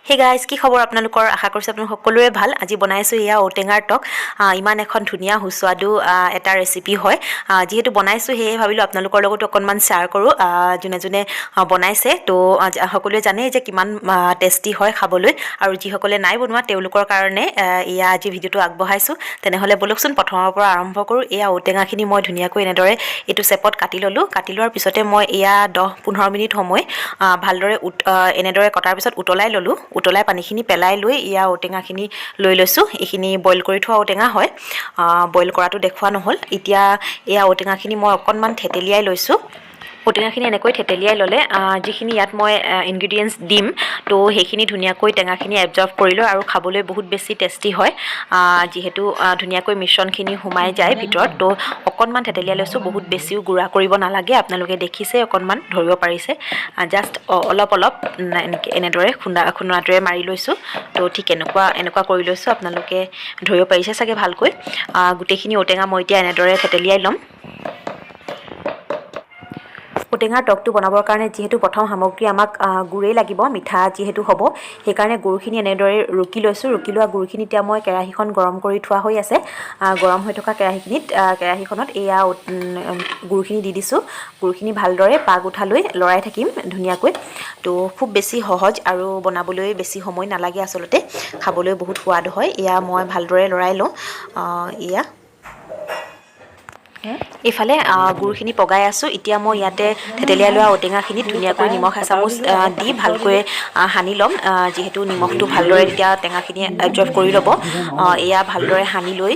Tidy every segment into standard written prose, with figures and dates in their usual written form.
Hey guys, কি খবৰ আপোনালোকৰ? আশা কৰিছোঁ আপোনালোক সকলোৰে ভাল। আজি বনাইছোঁ এয়া ঔটেঙাৰ টক। ইমান এখন ধুনীয়া সুস্বাদু এটা ৰেচিপি হয়। যিহেতু বনাইছোঁ সেয়ে ভাবিলোঁ আপোনালোকৰ লগতো অকণমান শ্বেয়াৰ কৰোঁ। যোনে যোনে বনাইছে তো সকলোৱে জানেই যে কিমান টেষ্টি হয় খাবলৈ, আৰু যিসকলে নাই বনোৱা তেওঁলোকৰ কাৰণে এয়া আজি ভিডিঅ'টো আগবঢ়াইছোঁ। তেনেহ'লে ব'লকচোন প্ৰথমৰ পৰা আৰম্ভ কৰোঁ। এয়া ঔটেঙাখিনি মই ধুনীয়াকৈ এনেদৰে এইটো চেপত কাটি ল'লোঁ। কাটি লোৱাৰ পিছতে মই এয়া 10-15 মিনিট সময় ভালদৰে এনেদৰে কটাৰ পিছত উতলাই ল'লোঁ। উতলাই পানীখিনি পেলাই লৈ এয়া ঔটেঙাখিনি লৈ লৈছোঁ। এইখিনি বইল কৰি থোৱা ঔটেঙা হয়, বইল কৰাটো দেখুওৱা নহ'ল। এতিয়া এয়া ঔটেঙাখিনি মই অকণমান থেতেলিয়াই লৈছোঁ। ঔটেঙাখিনি এনেকৈ থেতেলিয়াই ল'লে যিখিনি ইয়াত মই ইনগ্ৰিডিয়েণ্টছ দিম তো সেইখিনি ধুনীয়াকৈ টেঙাখিনি এবজৰ্ব কৰি লয় আৰু খাবলৈ বহুত বেছি টেষ্টি হয়। যিহেতু ধুনীয়াকৈ মিশ্ৰণখিনি সোমাই যায় ভিতৰত, তো অকণমান থেতেলিয়াই লৈছোঁ। বহুত বেছিও গুড়া কৰিব নালাগে, আপোনালোকে দেখিছে অকণমান ধৰিব পাৰিছে। জাষ্ট অলপ অলপ এনেদৰে খুন্দনাটোৰে মাৰি লৈছোঁ। তো ঠিক এনেকুৱা কৰি লৈছোঁ। আপোনালোকে ধৰিব পাৰিছে চাগে ভালকৈ। গোটেইখিনি ঔটেঙা মই এতিয়া এনেদৰে থেতেলিয়াই ল'ম। ঔটেঙাৰ টকটো বনাবৰ কাৰণে যিহেতু প্ৰথম সামগ্ৰী আমাক গুড়েই লাগিব, মিঠা যিহেতু হ'ব, সেইকাৰণে গুড়খিনি এনেদৰে ৰুকি লৈছোঁ। ৰুকি লোৱা গুড়খিনি এতিয়া মই কেৰাহীখন গৰম কৰি থোৱা হৈ আছে। গৰম হৈ থকা কেৰাহীখনত এয়া গুড়খিনি দি দিছোঁ। গুড়খিনি ভালদৰে পাগ উঠালৈ লৰাই থাকিম ধুনীয়াকৈ। তো খুব বেছি সহজ আৰু বনাবলৈ বেছি সময় নালাগে আচলতে, খাবলৈ বহুত সোৱাদ হয়। এয়া মই ভালদৰে লৰাই লওঁ। এইফালে গুড়খিনি পগাই আছোঁ। এতিয়া মই ইয়াতে থেতেলিয়াই লোৱা ঔটেঙাখিনিত ধুনীয়াকৈ নিমখ এচামুচ দি ভালকৈ সানি ল'ম। যিহেতু নিমখটো ভালদৰে তেতিয়া টেঙাখিনিয়ে এবজৰ্ব কৰি ল'ব। এয়া ভালদৰে সানি লৈ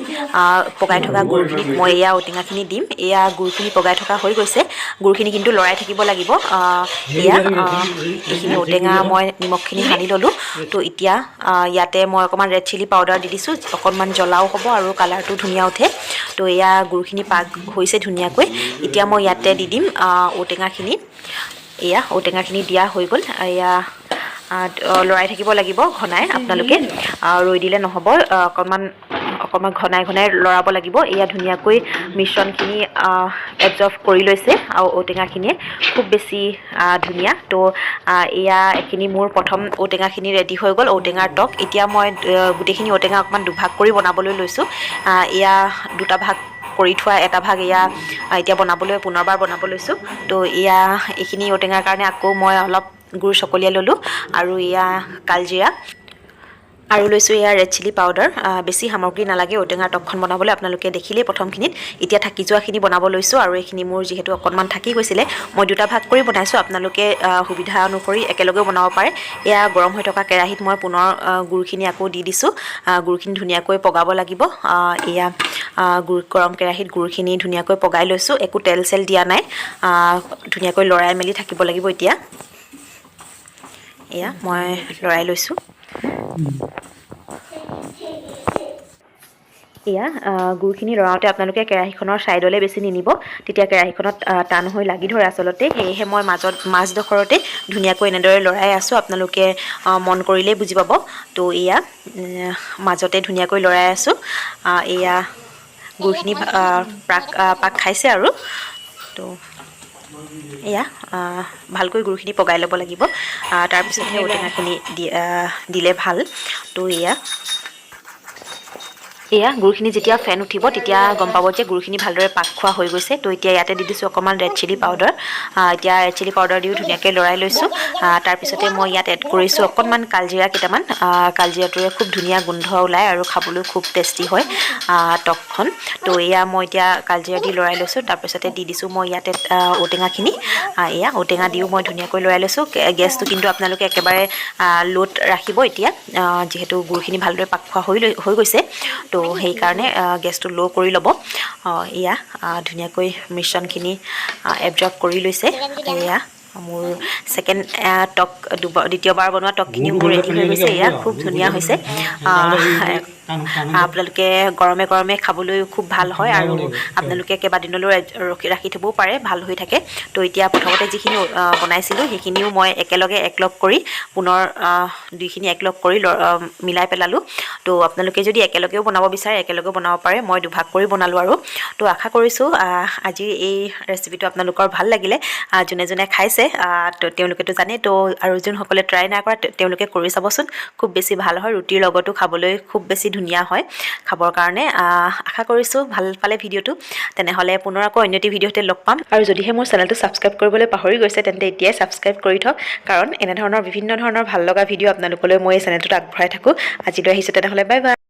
পগাই থকা গুড়খিনিত মই এয়া ঔটেঙাখিনি দিম। এয়া গুড়খিনি পগাই থকা হৈ গৈছে। গুড়খিনি কিন্তু লৰাই থাকিব লাগিব। এইখিনি ঔটেঙা মই নিমখখিনি সানি ল'লোঁ। তো এতিয়া ইয়াতে মই অকণমান ৰেড চিলি পাউডাৰ দি দিছোঁ। অকণমান জ্বলাও হ'ব আৰু কালাৰটো ধুনীয়া উঠে। তো এয়া গুড়খিনি পাক হৈছে ধুনীয়াকৈ। এতিয়া মই ইয়াতে দি দিম ঔটেঙাখিনি। এয়া ঔটেঙাখিনি দিয়া হৈ গ'ল। এয়া লৰাই থাকিব লাগিব ঘনাই, আপোনালোকে ৰৈ দিলে নহ'ব। অকণমান ঘনাই লৰাব লাগিব। এয়া ধুনীয়াকৈ মিশ্ৰণখিনি এবজৰ্ব কৰি লৈছে আৰু ঔটেঙাখিনিয়ে খুব বেছি ধুনীয়া। তো এইখিনি মোৰ প্ৰথম ঔটেঙাখিনি ৰেডি হৈ গ'ল, ঔটেঙাৰ টক। এতিয়া মই গোটেইখিনি ঔটেঙা অকণমান দুভাগ কৰি বনাবলৈ লৈছোঁ। এয়া দুটা ভাগ কৰি থোৱা এটা ভাগ এয়া এতিয়া পুনৰবাৰ বনাব লৈছোঁ। তো এইখিনি ঔটেঙাৰ কাৰণে আকৌ মই অলপ গুড় চকলিয়াই ল'লোঁ, আৰু এয়া কালজিৰা আৰু লৈছোঁ এয়া ৰেড চিলি পাউডাৰ। বেছি সামগ্ৰী নালাগে ঔটেঙাৰ টকখন বনাবলৈ, আপোনালোকে দেখিলেই প্ৰথমখিনিত। এতিয়া থাকি যোৱাখিনি বনাব লৈছোঁ, আৰু এইখিনি মোৰ যিহেতু অকণমান থাকি গৈছিলে মই দুটা ভাগ কৰি বনাইছোঁ। আপোনালোকে সুবিধা অনুসৰি একেলগেও বনাব পাৰে। এয়া গৰম হৈ থকা কেৰাহীত মই পুনৰ গুড়খিনি আকৌ দি দিছোঁ। গুড়খিনি ধুনীয়াকৈ পগাব লাগিব। এয়া গৰম কেৰাহীত গুড়খিনি ধুনীয়াকৈ পগাই লৈছোঁ। একো তেল চেল দিয়া নাই। ধুনীয়াকৈ লৰাই মেলি থাকিব লাগিব। এতিয়া এয়া মই লৰাই লৈছোঁ। এয়া গুড়খিনি লৰাওঁতে আপোনালোকে কেৰাহীখনৰ ছাইডলৈ বেছি নিনিব, তেতিয়া কেৰাহীখনত টান হৈ লাগি ধৰে আচলতে। সেয়েহে মই মাজডোখৰতে ধুনীয়াকৈ এনেদৰে লৰাই আছোঁ। আপোনালোকে মন কৰিলেই বুজি পাব। তো এয়া মাজতে ধুনীয়াকৈ লৰাই আছোঁ। এয়া গুড়খিনি পাক খাইছে আৰু। তো এয়া ভালকৈ গুড়খিনি পগাই ল'ব লাগিব। তাৰপিছতহে ঔটেঙাখিনি দিলে ভাল। তো এয়া গুড়খিনি যেতিয়া ফেন উঠিব তেতিয়া গম পাব যে গুড়খিনি ভালদৰে পাক খোৱা হৈ গৈছে। তো এতিয়া ইয়াতে দি দিছোঁ অকণমান ৰেড চিলি পাউডাৰ। এতিয়া ৰেড চিলি পাউডাৰ দিও ধুনীয়াকৈ লৰাই লৈছোঁ। তাৰপিছতে মই ইয়াত এড কৰিছোঁ অকণমান কালজিৰা কেইটামান। কালজিৰাটোৰে খুব ধুনীয়া গোন্ধ ওলায় আৰু খাবলৈ খুব টেষ্টি হয় টকখন। তো এয়া মই এতিয়া কালজিৰা দি লৰাই লৈছোঁ। তাৰপিছতে দি দিছোঁ মই ইয়াতে ঔটেঙাখিনি। এয়া ঔটেঙা দিও মই ধুনীয়াকৈ লৰাই লৈছোঁ। গেছটো কিন্তু আপোনালোকে একেবাৰে ল'ত ৰাখিব এতিয়া, যিহেতু গুড়খিনি ভালদৰে পাক খোৱা হৈ গৈছে। তো সেইকাৰণে গেছটো ল' কৰি ল'ব। এয়া ধুনীয়াকৈ মিশ্ৰণখিনি এবজৰ্ব কৰি লৈছে। এয়া মোৰ ছেকেণ্ড দ্বিতীয়বাৰ বনোৱা টকখিনিও মোৰ ৰেডি হৈ গৈছে। এয়া খুব ধুনীয়া হৈছে। আপোনালোকে গৰমে গৰমে খাবলৈ খুব ভাল হয় আৰু আপোনালোকে কেইবাদিনলৈ ৰাখি থ'বও পাৰে, ভাল হৈ থাকে। তো এতিয়া প্ৰথমতে যিখিনি বনাইছিলোঁ সেইখিনিও মই একেলগে একলগ কৰি পুনৰ দুইখিনি একলগ কৰি মিলাই পেলালোঁ। তো আপোনালোকে যদি একেলগেও বনাব বিচাৰে একেলগেও বনাব পাৰে, মই দুভাগ কৰি বনালোঁ আৰু। তো আশা কৰিছোঁ আজিৰ এই ৰেচিপিটো আপোনালোকৰ ভাল লাগিলে। যোনে যোনে খাইছে তো তেওঁলোকেতো জানেই, তো আৰু যোনসকলে ট্ৰাই নাই কৰা তেওঁলোকে কৰি চাবচোন, খুব বেছি ভাল হয়। ৰুটিৰ লগতো খাবলৈ খুব বেছি ধুনীয়া হয় খাবৰ কাৰণে। আশা কৰিছোঁ ভাল পালে ভিডিঅ'টো। তেনেহ'লে পুনৰ আকৌ অন্য এটি ভিডিঅ'তে লগ পাম। আৰু যদিহে মোৰ চেনেলটো ছাবস্ক্ৰাইব কৰিবলৈ পাহৰি গৈছে তেন্তে এতিয়াই ছাবস্ক্ৰাইব কৰি থওক, কাৰণ এনেধৰণৰ বিভিন্ন ধৰণৰ ভাল লগা ভিডিঅ' আপোনালোকলৈ মই এই চেনেলটোত আগবঢ়াই থাকোঁ। আজিলৈ আহিছোঁ তেনেহ'লে, বাই বাই।